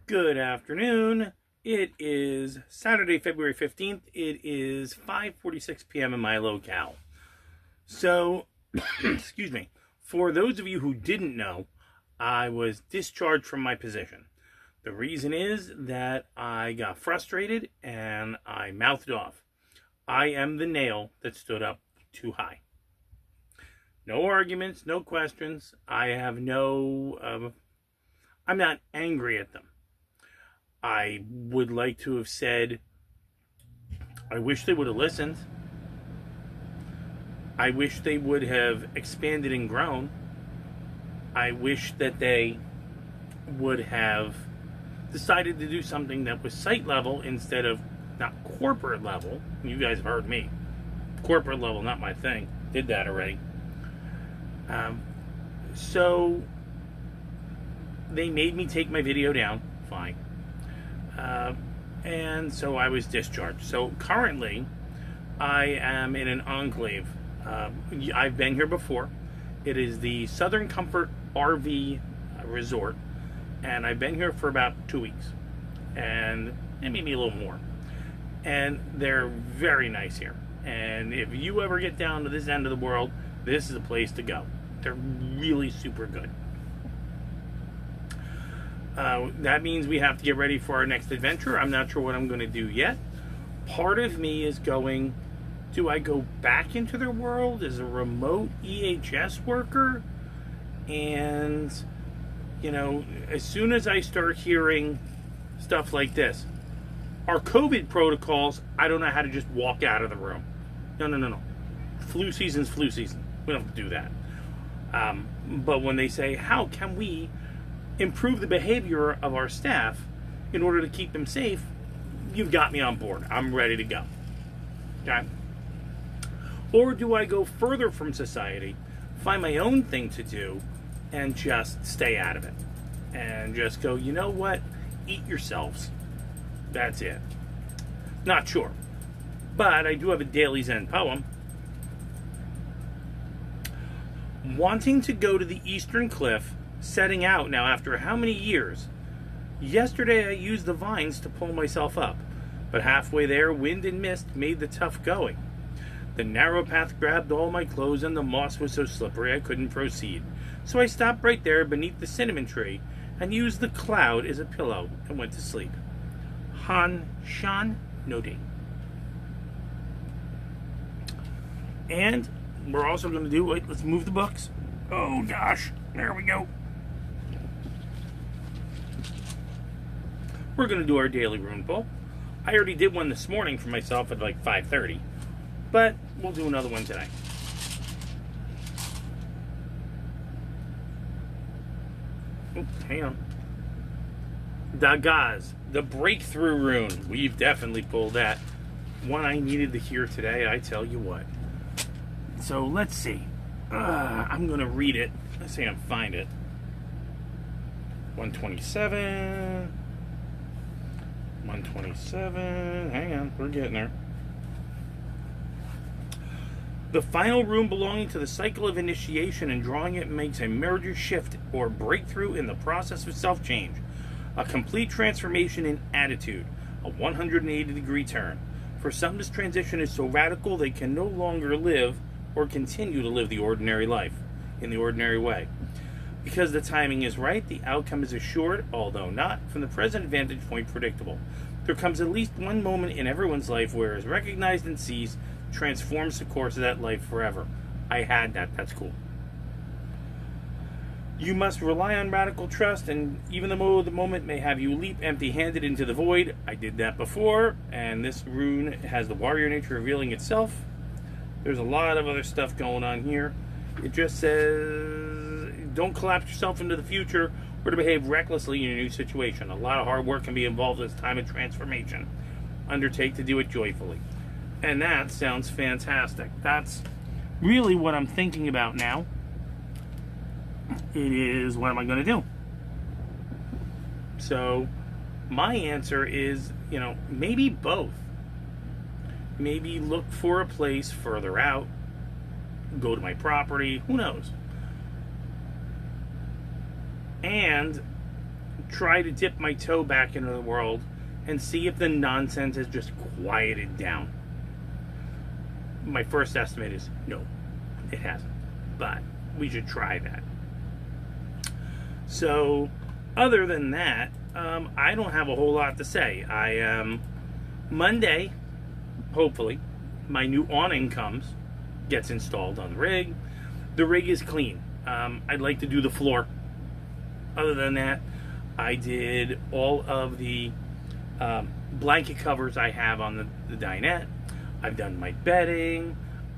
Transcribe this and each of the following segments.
Good afternoon. It is Saturday, February 15th. It is 5:46 p.m. in my locale. So, excuse me. For those of you who didn't know, I was discharged from my position. The reason is that I got frustrated and I mouthed off. I am the nail that stood up too high. No arguments, no questions. I'm not angry at them. I would like to have said, I wish they would have listened. I wish they would have expanded and grown. I wish that they would have decided to do something that was site level instead of not corporate level. You guys have heard me. Corporate level, not my thing. Did that already. So they made me take my video down. Fine. And so I was discharged. So currently, I am in an enclave. I've been here before. It is the Southern Comfort RV Resort, and I've been here for about 2 weeks, and maybe a little more. And they're very nice here. And if you ever get down to this end of the world, this is a place to go. They're really super good. That means we have to get ready for our next adventure. I'm not sure what I'm going to do yet. Part of me is going, do I go back into their world as a remote EHS worker? And, you know, as soon as I start hearing stuff like this, our COVID protocols, I don't know how to just walk out of the room. No. Flu season's flu season. We don't have to do that. But when they say, how can we improve the behavior of our staff in order to keep them safe, you've got me on board. I'm ready to go. Okay? Or do I go further from society, find my own thing to do, and just stay out of it? And just go, you know what? Eat yourselves. That's it. Not sure. But I do have a Daily Zen poem. Wanting to go to the Eastern Cliff, setting out now after how many years? Yesterday I used the vines to pull myself up, but halfway there wind and mist made the tough going. The narrow path grabbed all my clothes and the moss was so slippery I couldn't proceed. So I stopped right there beneath the cinnamon tree and used the cloud as a pillow and went to sleep. Han Shan Nodi. And we're also going to do, wait, let's move the books. Oh gosh, there we go. We're going to do our daily rune pull. I already did one this morning for myself at like 5:30, but we'll do another one today. Oh, hang on. Dagaz, the breakthrough rune. We've definitely pulled that. One I needed to hear today, I tell you what. So let's see. I'm going to read it. Let's see if I can find it. 127. 127. Hang on, we're getting there. The final rune belonging to the cycle of initiation and drawing it makes a major shift or breakthrough in the process of self-change. A complete transformation in attitude. A 180-degree turn. For some, this transition is so radical they can no longer live or continue to live the ordinary life in the ordinary way. Because the timing is right, the outcome is assured, although not, from the present vantage point, predictable. There comes at least one moment in everyone's life where it is recognized and seized, transforms the course of that life forever. I had that. That's cool. You must rely on radical trust, and even though the moment may have you leap empty-handed into the void, I did that before, and this rune has the warrior nature revealing itself. There's a lot of other stuff going on here. It just says, don't collapse yourself into the future or to behave recklessly in a new situation. A lot of hard work can be involved in this time of transformation. Undertake to do it joyfully. And that sounds fantastic. That's really what I'm thinking about now. It is, what am I going to do? So, my answer is, maybe both. Maybe look for a place further out. Go to my property. Who knows? And try to dip my toe back into the world and see if the nonsense has just quieted down. My first estimate is no, it hasn't. But we should try that. So, other than that, I don't have a whole lot to say. Monday, hopefully, my new awning gets installed on the rig. The rig is clean. I'd like to do the floor. Other than that, I did all of the blanket covers I have on the dinette. I've done my bedding.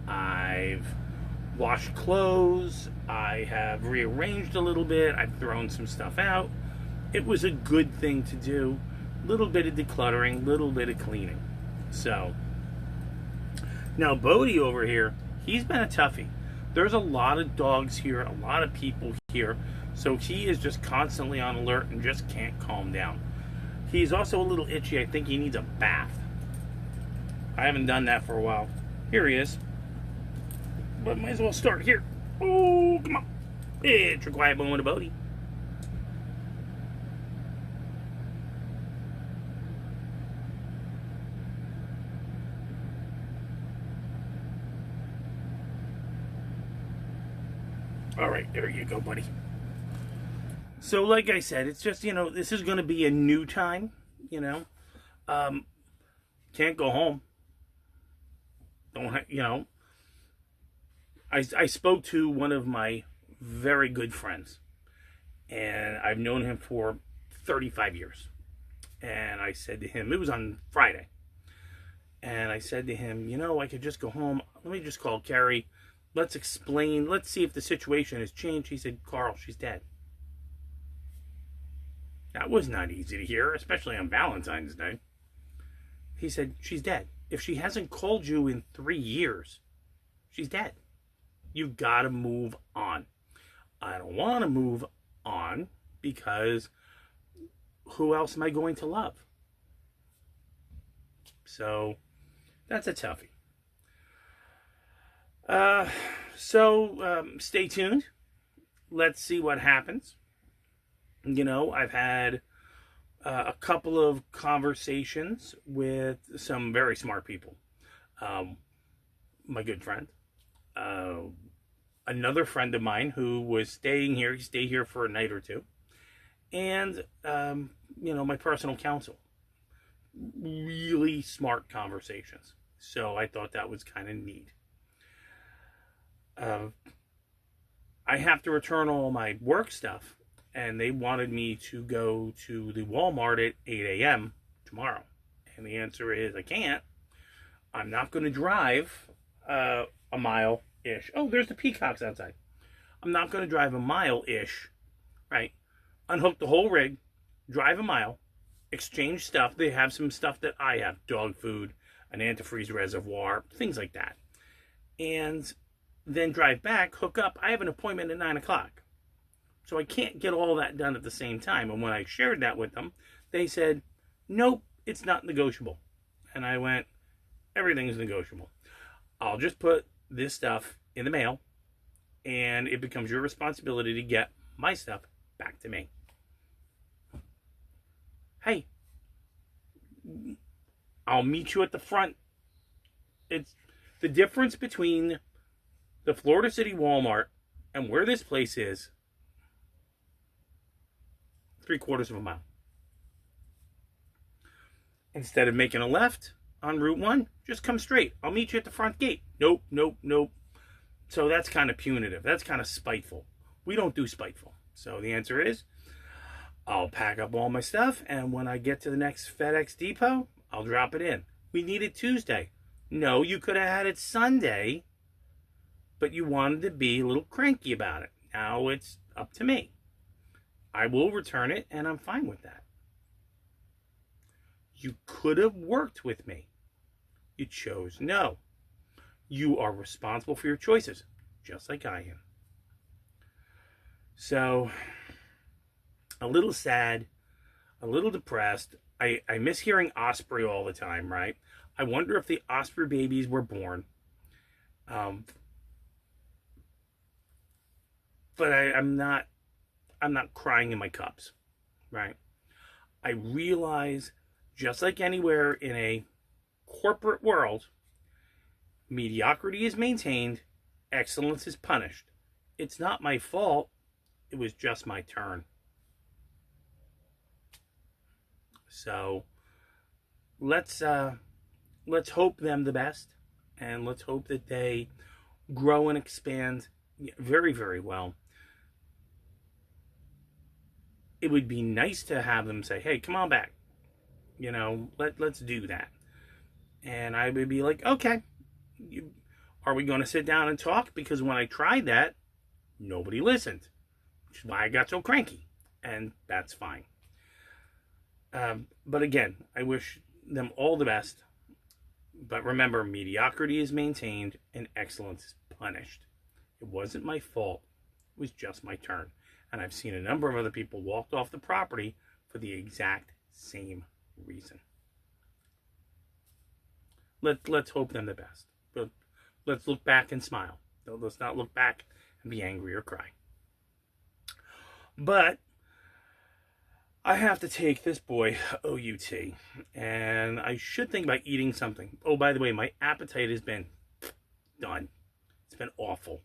I've washed clothes. I have rearranged a little bit. I've thrown some stuff out. It was a good thing to do. Little bit of decluttering, little bit of cleaning. So, now Bodie over here, he's been a toughie. There's a lot of dogs here, a lot of people here, so he is just constantly on alert and just can't calm down. He's also a little itchy. I think he needs a bath. I haven't done that for a while. Here he is. But might as well start here. Oh, come on. It's your quiet moment of Bodie. All right, there you go, buddy. So, like I said, it's just, this is going to be a new time, Can't go home. I spoke to one of my very good friends, and I've known him for 35 years. And I said to him, it was on Friday, and I said to him, I could just go home. Let me just call Carrie. Let's see if the situation has changed. He said, Carl, she's dead. That was not easy to hear, especially on Valentine's Day. He said, she's dead. If she hasn't called you in 3 years, she's dead. You've got to move on. I don't want to move on because who else am I going to love? So that's a toughie. Stay tuned. Let's see what happens. I've had a couple of conversations with some very smart people. My good friend. Another friend of mine who was staying here. He stayed here for a night or two. And, my personal counsel. Really smart conversations. So I thought that was kind of neat. I have to return all my work stuff, and they wanted me to go to the Walmart at 8 a.m. tomorrow. And the answer is I can't. I'm not going to drive a mile-ish. Oh, there's the peacocks outside. I'm not going to drive a mile-ish, right? Unhook the whole rig, drive a mile, exchange stuff. They have some stuff that I have, dog food, an antifreeze reservoir, things like that. And then drive back, hook up. I have an appointment at 9 o'clock. So I can't get all that done at the same time. And when I shared that with them, they said, nope, it's not negotiable. And I went, everything's negotiable. I'll just put this stuff in the mail, and it becomes your responsibility to get my stuff back to me. Hey, I'll meet you at the front. It's the difference between the Florida City Walmart and where this place is, 3/4 of a mile. Instead of making a left on Route 1, just come straight. I'll meet you at the front gate. Nope. So that's kind of punitive. That's kind of spiteful. We don't do spiteful. So the answer is, I'll pack up all my stuff, and when I get to the next FedEx depot, I'll drop it in. We need it Tuesday. No, you could have had it Sunday, but you wanted to be a little cranky about it. Now it's up to me. I will return it, and I'm fine with that. You could have worked with me. You chose no. You are responsible for your choices, just like I am. So, a little sad, a little depressed. I miss hearing Osprey all the time, right? I wonder if the Osprey babies were born. But I'm not crying in my cups, right? I realize, just like anywhere in a corporate world, mediocrity is maintained, excellence is punished. It's not my fault. It was just my turn. So let's hope them the best, and let's hope that they grow and expand very, very well. It would be nice to have them say, "Hey, come on back. Let's do that." And I would be like, "Okay, are we going to sit down and talk?" Because when I tried that, nobody listened, which is why I got so cranky, and that's fine. But again, I wish them all the best. But remember, mediocrity is maintained and excellence is punished. It wasn't my fault. It was just my turn. And I've seen a number of other people walked off the property for the exact same reason. Let's hope them the best. But let's look back and smile. Let's not look back and be angry or cry. But I have to take this boy OUT, and I should think about eating something. Oh, by the way, my appetite has been done. It's been awful.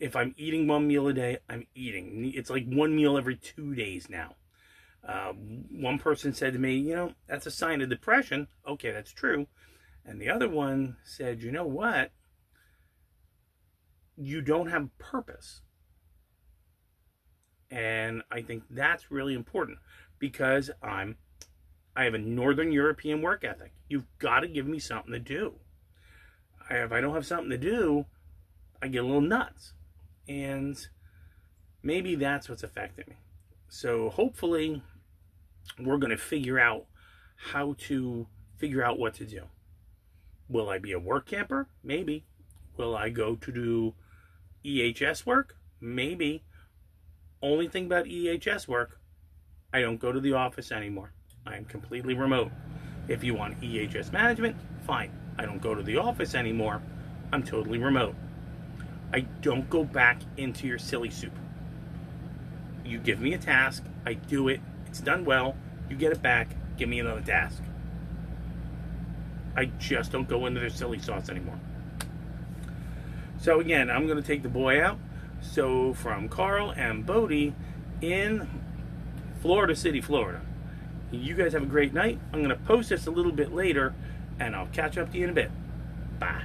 If I'm eating one meal a day, I'm eating. It's like one meal every 2 days now. One person said to me, that's a sign of depression. Okay, that's true. And the other one said, you know what? You don't have purpose. And I think that's really important, because I have a Northern European work ethic. You've got to give me something to do. If I don't have something to do, I get a little nuts. And maybe that's what's affecting me. So hopefully we're going to figure out what to do. Will I be a work camper? Maybe. Will I go to do EHS work? Maybe. Only thing about EHS work, I don't go to the office anymore. I am completely remote. If you want EHS management, fine. I don't go to the office anymore. I'm totally remote. I don't go back into your silly soup. You give me a task, I do it, it's done well, you get it back, give me another task. I just don't go into their silly sauce anymore. So again, I'm going to take the boy out. So from Carl and Bodie in Florida City, Florida. You guys have a great night. I'm going to post this a little bit later, and I'll catch up to you in a bit. Bye.